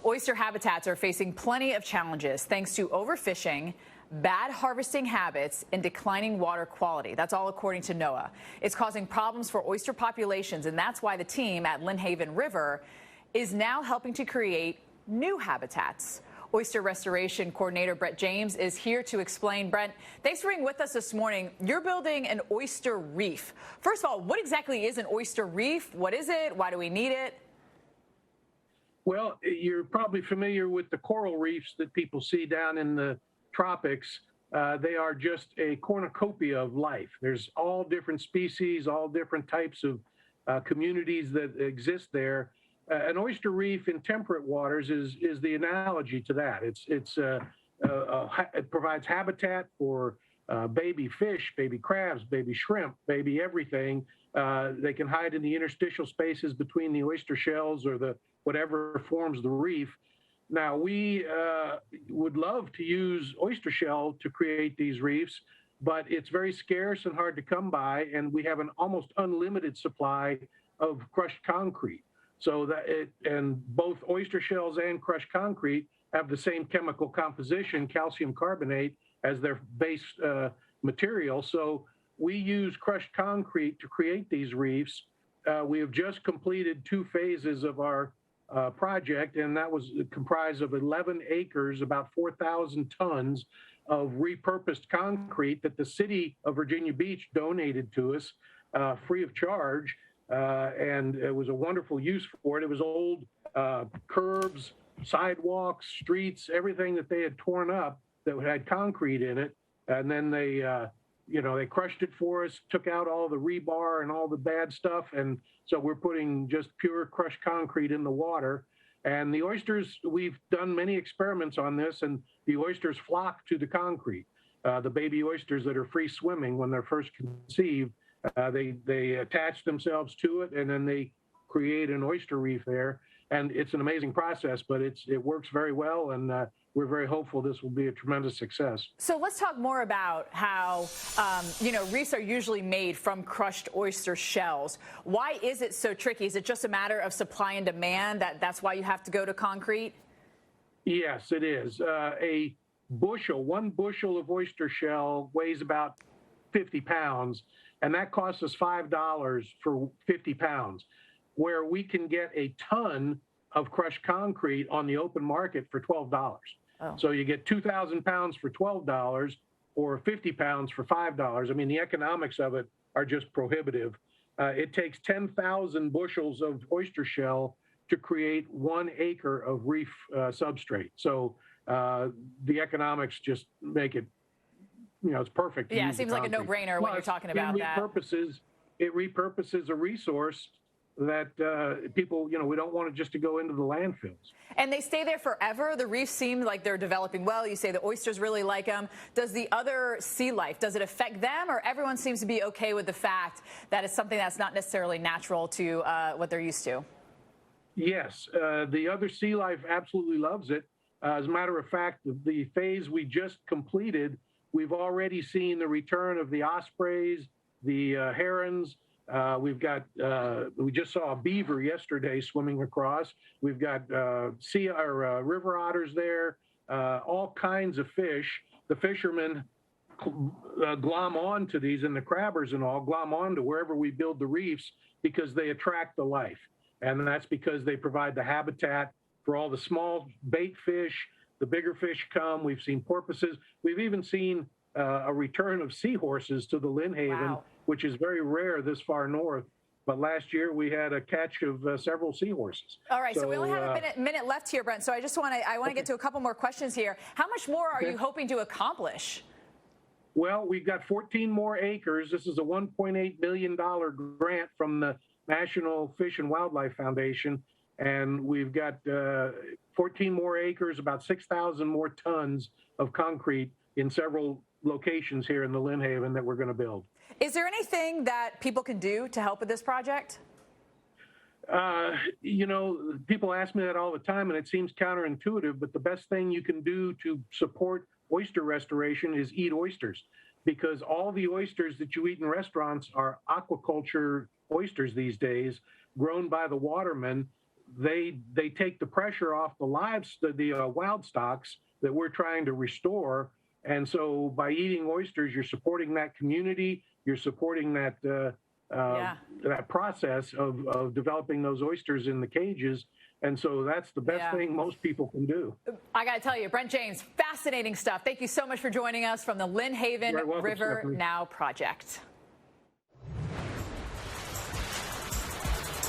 Oyster habitats are facing plenty of challenges thanks to overfishing, bad harvesting habits, and declining water quality. That's all according to NOAA. It's causing problems for oyster populations, and that's why the team at Lynnhaven River is now helping to create new habitats. Oyster Restoration Coordinator Brent James is here to explain. Brent, thanks for being with us this morning. You're building an oyster reef. First of all, what exactly is an oyster reef? What is it? Why do we need it? Well, you're probably familiar with the coral reefs that people see down in the tropics. They are just a cornucopia of life. There's all different species, all different types of communities that exist there. An oyster reef in temperate waters is the analogy to that. It provides habitat for baby fish, baby crabs, baby shrimp, baby everything. They can hide in the interstitial spaces between the oyster shells or the whatever forms the reef. Now, we would love to use oyster shell to create these reefs, but it's very scarce and hard to come by, and we have an almost unlimited supply of crushed concrete. So and both oyster shells and crushed concrete have the same chemical composition, calcium carbonate, as their base material. So we use crushed concrete to create these reefs. We have just completed 2 phases of our project, and that was comprised of 11 acres, about 4,000 tons of repurposed concrete that the city of Virginia Beach donated to us free of charge. And it was a wonderful use for it. It was old curbs, sidewalks, streets, everything that they had torn up that had concrete in it. And then they crushed it for us, took out all the rebar and all the bad stuff. And so we're putting just pure crushed concrete in the water. And the oysters, we've done many experiments on this, and the oysters flock to the concrete. The baby oysters that are free swimming when they're first conceived, they attach themselves to it, and then they create an oyster reef there. And it's an amazing process, but it works very well, and we're very hopeful this will be a tremendous success. So let's talk more about how, reefs are usually made from crushed oyster shells. Why is it so tricky? Is it just a matter of supply and demand, that's why you have to go to concrete? Yes, it is. One bushel of oyster shell weighs about 50 pounds. And that costs us $5 for 50 pounds, where we can get a ton of crushed concrete on the open market for $12. Oh. So you get 2,000 pounds for $12 or 50 pounds for $5. I mean, the economics of it are just prohibitive. It takes 10,000 bushels of oyster shell to create 1 acre of reef substrate. So the economics just make it, it's perfect. Yeah, it seems like a no-brainer when you're talking about that. It repurposes a resource that people, we don't want it just to go into the landfills. And they stay there forever? The reefs seem like they're developing well. You say the oysters really like them. Does the other sea life, does it affect them, or everyone seems to be okay with the fact that it's something that's not necessarily natural to what they're used to? Yes, the other sea life absolutely loves it. As a matter of fact, the phase we just completed, we've already seen the return of the ospreys, the herons. We just saw a beaver yesterday swimming across. We've got river otters there, all kinds of fish. The fishermen glom on to these, and the crabbers and all glom on to wherever we build the reefs because they attract the life. And that's because they provide the habitat for all the small bait fish. The bigger fish come. We've seen porpoises. We've even seen a return of seahorses to the Lynnhaven, wow, which is very rare this far north. But last year we had a catch of several seahorses. All right, so we only have a minute left here, Brent. So I want to get to a couple more questions here. How much more are you hoping to accomplish? Well, we've got 14 more acres. This is a $1.8 million grant from the National Fish and Wildlife Foundation. And we've got 14 more acres, about 6,000 more tons of concrete in several locations here in the Lynnhaven that we're going to build. Is there anything that people can do to help with this project? People ask me that all the time, and it seems counterintuitive, but the best thing you can do to support oyster restoration is eat oysters, because all the oysters that you eat in restaurants are aquaculture oysters these days, grown by the watermen they take the pressure off the wild stocks that we're trying to restore. And so by eating oysters, you're supporting that community, you're supporting that that process of developing those oysters in the cages. And so that's the best thing most people can do. I got to tell you, Brent James, fascinating stuff. Thank you so much for joining us from the Lynnhaven Welcome, River Stephanie. Now project.